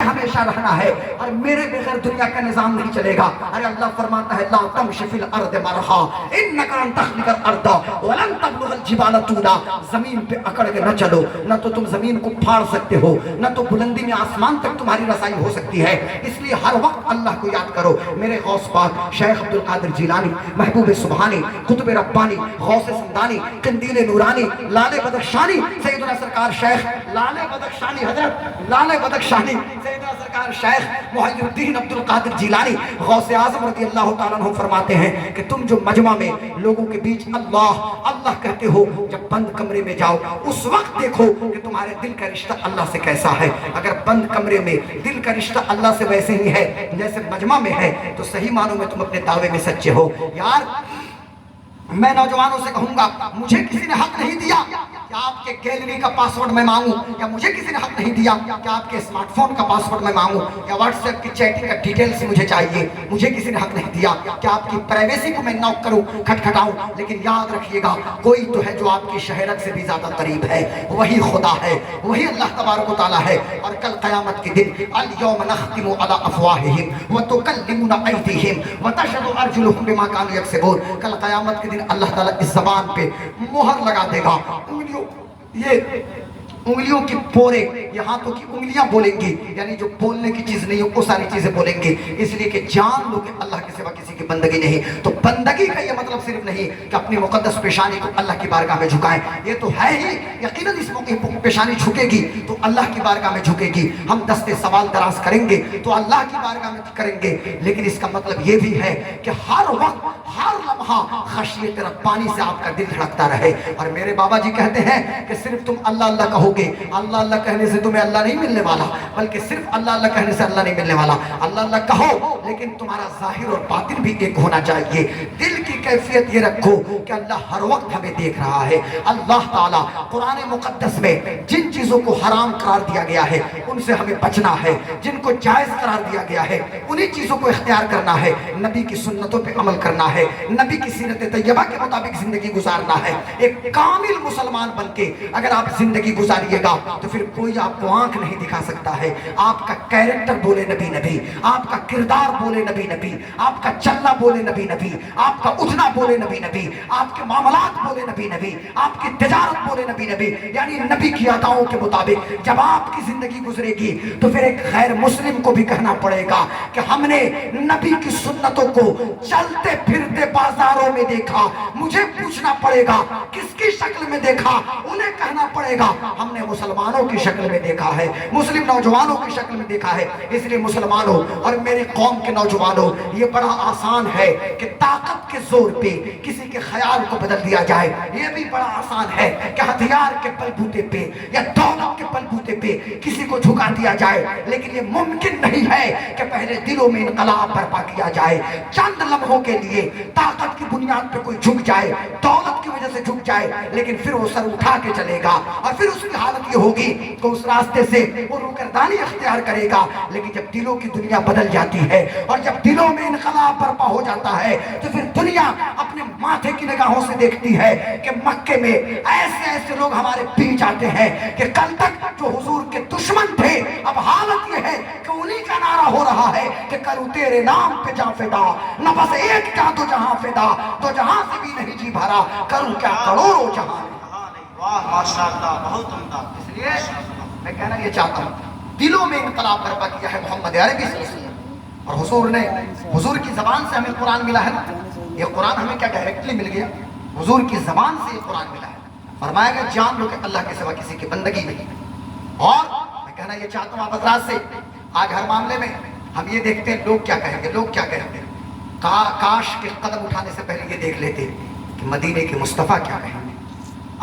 ہمیشہ رہنا ہے اور میرے بغیر دنیا کا نظام نہیں چلے گا۔ ارے اللہ فرماتا ہے لا تمشِ فی الارض مرحا انک لن تخرق الارض ولن تبلغ الجبال طولا، زمین پہ اکڑ کے نہ چلو، نہ تو تم زمین کو پھاڑ سکتے ہو، نہ تو بلندی میں آسمان تک تمہاری رسائی ہو سکتی ہے۔ اس لیے ہر وقت اللہ کو یاد کرو۔ میرے غوث پاک شیخ عبد القادر جیلانی، محبوب سبحانی، قطب ربانی، غوث سمدانی، قندیل نورانی، لال بدخشانی، سیدنا سرکار شیخ لال بدخشانی، حضرت لال بدخشانی، سیدنا سرکار شیخ محی الدین عبد القادر جیلانی غوث اعظم رضی اللہ تعالیٰ عنہ فرماتے ہیں کہ تم جو مجمع میں لوگوں کے بیچ اللہ اللہ کہتے ہو، جب بند کمرے میں جاؤ اس وقت دیکھو کہ تمہارے دل کا رشتہ اللہ سے کیسا ہے۔ اگر بند کمرے میں دل کا رشتہ اللہ سے ویسے ہی ہے جیسے مجمع میں ہے تو صحیح معنوں میں تم اپنے دعوے میں سچے ہو۔ یار میں نوجوانوں سے کہوں گا، مجھے کسی نے حق نہیں دیا کہ آپ کے گیلری کا پاسورڈ میں مانگوں، یا مجھے کسی نے حق نہیں دیا کہ آپ کے اسمارٹ فون کا پاسورڈ میں مانگوں، یا واٹس ایپ کی چیٹنگ کا ڈیٹیلز مجھے چاہیے۔ مجھے کسی نے حق نہیں دیا کہ آپ کی پرائیویسی کو میں نوک کروں، کھٹکھٹاؤں۔ لیکن یاد رکھیے گا، کوئی تو ہے جو آپ کی شہرت سے بھی زیادہ قریب ہے، وہی خدا ہے، وہی اللہ تبارک و تعالیٰ ہے۔ اور کل قیامت کے دن الیوم نختم علی افواہہم وتکلمنا ایدیہم وتشہد ارجلہم بما کانوا یکسبون۔ کل قیامت کے دن اللہ تعالیٰ اس زبان پہ مہر لگا دے گا، انگلیوں کی پورے، یہاں تو کی انگلیاں بولیں گی، یعنی جو بولنے کی چیز نہیں ہو وہ ساری چیزیں بولیں گی، اس لیے کہ جان لو کہ اللہ کے سوا کسی کی بندگی نہیں۔ تو بندگی کا یہ مطلب صرف نہیں کہ اپنی مقدس پیشانی کو اللہ کی بارگاہ میں جھکائیں، یہ تو ہے ہی، یقیناً اس موقع پیشانی جھکے گی تو اللہ کی بارگاہ میں جھکے گی، ہم دستے سوال دراز کریں گے تو اللہ کی بارگاہ میں کریں گے، لیکن اس کا مطلب یہ بھی ہے کہ ہر وقت ہر لمحہ خشیت ربانی سے آپ کا دل دھڑکتا رہے۔ اور میرے بابا جی کہتے ہیں کہ صرف تم اللہ اللہ کہو گے، اللہ اللہ کہنے سے تمہیں اللہ نہیں ملنے والا، بلکہ صرف اللہ اللہ کہنے سے اللہ نہیں ملنے والا۔ اللہ اللہ کہو لیکن تمہارا ظاہر اور باطن بھی ایک ہونا چاہیے۔ دل کی کیفیت یہ رکھو کہ اللہ ہر وقت ہمیں دیکھ رہا ہے۔ اللہ تعالیٰ قرآن مقدس میں جن چیزوں کو حرام قرار دیا گیا ہے ان سے ہمیں بچنا ہے، جن کو جائز قرار دیا گیا ہے انہی چیزوں کو اختیار کرنا ہے، نبی کی سنتوں پہ عمل کرنا ہے، نبی کی سیرت طیبہ کے مطابق زندگی گزارنا ہے۔ ایک کامل مسلمان بن کے اگر آپ زندگی گزاریے گا تو پھر کوئی آپ کو آنکھ نہیں دکھا سکتا ہے۔ آپ کا کیریکٹر بولے نبی نبی، آپ کا کردار بولے نبی نبی، آپ کا چلنا بولے نبی نبی، آپ کا اٹھنا بولے نبی نبی، آپ کے معاملات بولے نبی نبی، آپ کی تجارت بولے نبی نبی، یعنی نبی کی عطاؤں کے مطابق جب آپ کی زندگی گزرے گی تو پھر ایک غیر مسلم کو بھی کہنا پڑے گا کہ ہم نے نبی کی سنتوں کو چلتے پھرتے بازاروں میں دیکھا، مجھے پوچھنا پڑے گا کس کی شکل میں دیکھا، انہیں کہنا پڑے گا ہم نے مسلمانوں کی شکل میں دیکھا ہے، مسلم نوجوانوں کی شکل میں دیکھا ہے۔ اس لیے مسلمانوں اور میرے قوم کے نوجوانوں، یہ بڑا آسان ہے کہ طاقت کے زور پہ کسی کے خیال کو بدل دیا جائے، یہ بھی بڑا آسان ہے کہ ہتھیار کے بل بوتے پہ یا دولت کے بل بوتے پہ کسی کو جھکا دیا جائے، لیکن یہ ممکن نہیں ہے کہ پہلے دلوں میں انقلاب برپا کیا جائے۔ چند لمحوں کے لیے طاقت کی بنیاد پہ کوئی جھک جائے، دولت کی وجہ سے جھک جائے، لیکن پھر وہ سر اٹھا کے چلے گا اور پھر اس کی حالت یہ ہوگی کہ اس راستے سے وہ روکردانی اختیار کرے گا۔ لیکن جب دلوں کی دنیا بدل جاتی ہے اور جب دلوں میں انقلاب برپا ہو جاتا ہے تو پھر دنیا اپنے ماتھے کی نگاہوں سے دیکھتی ہے کہ مکے میں ایسے ایسے لوگ ہمارے بیچ آتے ہیں کہ کل تک جو حضور کے دشمن تھے اب حالت یہ ہے کہ انہی کا نعرہ ہو رہا ہے کہ کروں تیرے نام پہ جاں فدا، نہ بس ایک کیا دو جہاں فدا، دو جہاں سے بھی نہیں جی بھرا، کروں کیا کروڑوں جہاں۔ واہ ماشاءاللہ، بہت عمدہ۔ اس لیے میں کہنا یہ چاہتا ہوں دلوں میں انقلاب برپا کیا ہے محمد عربی صلی اللہ علیہ وسلم، اور حضور کی زبان سے ہمیں قرآن ملا ہے نا، یہ قرآن ہمیں کیا ڈائریکٹلی مل گیا، حضور کی زبان سے یہ قرآن ملا ہے۔ فرمایا گیا جان لو کہ اللہ کے سوا کسی کی بندگی نہیں۔ اور میں کہنا یہ چاہتا ہوں آپ حضرات سے، آج ہر معاملے میں ہم یہ دیکھتے ہیں لوگ کیا کہیں گے، لوگ کیا کہیں گے، کاش کے قدم اٹھانے سے پہلے یہ دیکھ لیتے کہ مدینے کے مصطفیٰ کیا کہیں گے،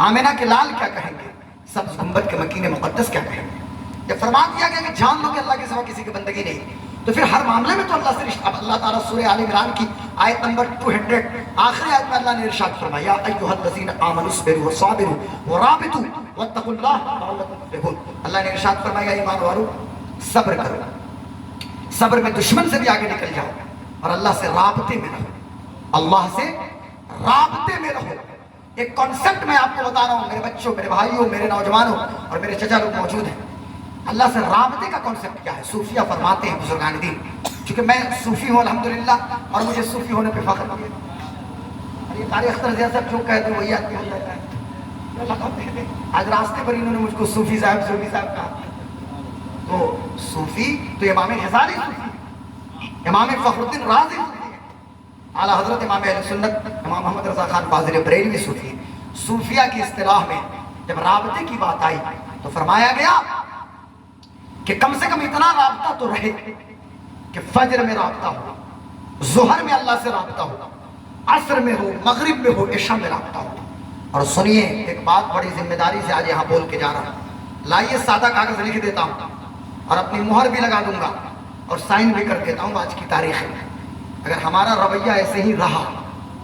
آمنہ کے لال کیا کہیں گے، سبز گنبد کے مکین مقدس کیا کہیں گے۔ جب فرما دیا گیا کہ جان لو کہ اللہ کے سوا کسی کی بندگی نہیں، تو پھر ہر معاملے میں تو اللہ سے رشتہ۔ اب اللہ تعالیٰ سورہ آل عمران کی آیت نمبر 200 آخری آیت میں اللہ نے ارشاد فرمایا ایھا الذین آمنوا اصبروا وصابروا ورابطوا واتقوا اللہ لعلکم تفلحون۔ اللہ نے ارشاد فرمایا ایمان والو صبر کرو، صبر میں دشمن سے بھی آگے نکل جاؤ اور اللہ سے رابطے میں رہو، اللہ سے رابطے میں رہو۔ ایک کانسیپٹ میں آپ کو بتا رہا ہوں، میرے بچوں، میرے بھائیوں، میرے نوجوانوں اور میرے چچا لوگ موجود ہیں۔ اللہ سے رابطے کا کانسیپٹ کیا ہے؟ صوفیہ فرماتے ہیں بزرگان دین، چونکہ میں صوفی ہوں الحمدللہ اور مجھے صوفی ہونے پہ فخر ہے. اور یہ قاری اختر ضیاء صاحب جو کہتے ہیں وہی آدمی ہوتا ہے. آج راستے پر انہوں نے مجھ کو صوفی صاحب کہا. تو صوفی تو امام غزالی صوفی، امام فخر الدین رازی صوفی، اعلیٰ حضرت امام اہل سنت امام محمد رضا خان فاضل بریلوی صوفی. صوفیہ کی اصطلاح میں جب رابطے کی بات آئی تو فرمایا گیا کہ کم سے کم اتنا رابطہ تو رہے کہ فجر میں رابطہ ہو، ظہر میں اللہ سے رابطہ ہو، عصر میں ہو، مغرب میں ہو، عشاء میں رابطہ ہو. اور سنیے ایک بات بڑی ذمہ داری سے آج یہاں بول کے جا رہا ہوں. لائیے سادہ کاغذ لکھ دیتا ہوں اور اپنی مہر بھی لگا دوں گا اور سائن بھی کر دیتا ہوں آج کی تاریخ میں. اگر ہمارا رویہ ایسے ہی رہا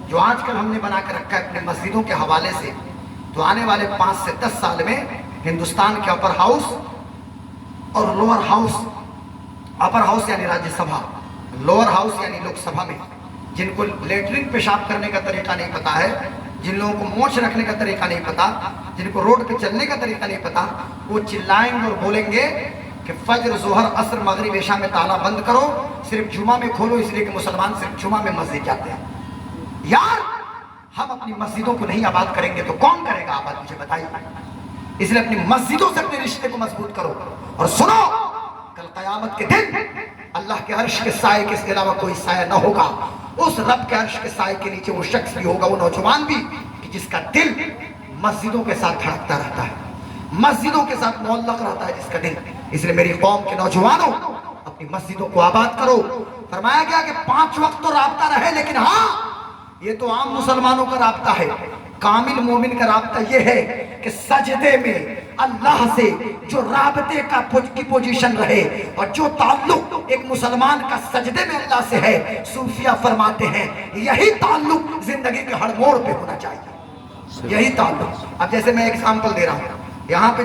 جو آج کل ہم نے بنا کے رکھا ہے اپنے مسجدوں کے حوالے سے، تو آنے والے 5 سے 10 سال میں ہندوستان کے اپر ہاؤس اور لوور ہاؤس، اپر ہاؤس یعنی راجیہ سبھا، لوور ہاؤس یعنی لوک سبھا میں جن کو لیٹرین پیشاب کرنے کا طریقہ نہیں پتا ہے، جن لوگوں کو مونچھ رکھنے کا طریقہ نہیں پتا، جن کو روڈ پہ چلنے کا طریقہ نہیں پتا، وہ چلائیں گے اور بولیں گے کہ فجر ظہر عصر مغرب عشاء میں تالا بند کرو، صرف جمعہ میں کھولو، اس لیے کہ مسلمان صرف جمعہ میں مسجد جاتے ہیں. یار ہم اپنی مسجدوں کو نہیں آباد کریں گے تو کون کرے گا آباد؟ مجھے بتائیے. اس لیے اپنی مسجدوں سے اپنے رشتے کو مضبوط کرو. اور سنو، کل قیامت کے دن اللہ کے عرش کے سائے کے علاوہ کوئی سایہ نہ ہوگا. اس رب کے عرش کے سائے کے نیچے وہ شخص بھی ہوگا، وہ نوجوان بھی، کہ جس کا دل مسجدوں کے ساتھ دھڑکتا رہتا ہے، مسجدوں کے ساتھ معلق رہتا ہے جس کا دل. اس لیے میری قوم کے نوجوانوں اپنی مسجدوں کو آباد کرو. فرمایا گیا کہ 5 وقت تو رابطہ رہے، لیکن ہاں یہ تو عام مسلمانوں کا رابطہ ہے. کامل مومن کا رابطہ یہ ہے کہ سجدے میں اللہ سے جو رابطے کی پوزیشن رہے، اور جو تعلق ایک مسلمان کا سجدے میں اللہ سے ہے، صوفیہ فرماتے ہیں یہی تعلق زندگی کے ہر موڑ پہ ہونا چاہیے. یہی تعلق. اب جیسے میں ایگزامپل دے رہا ہوں، یہاں پہ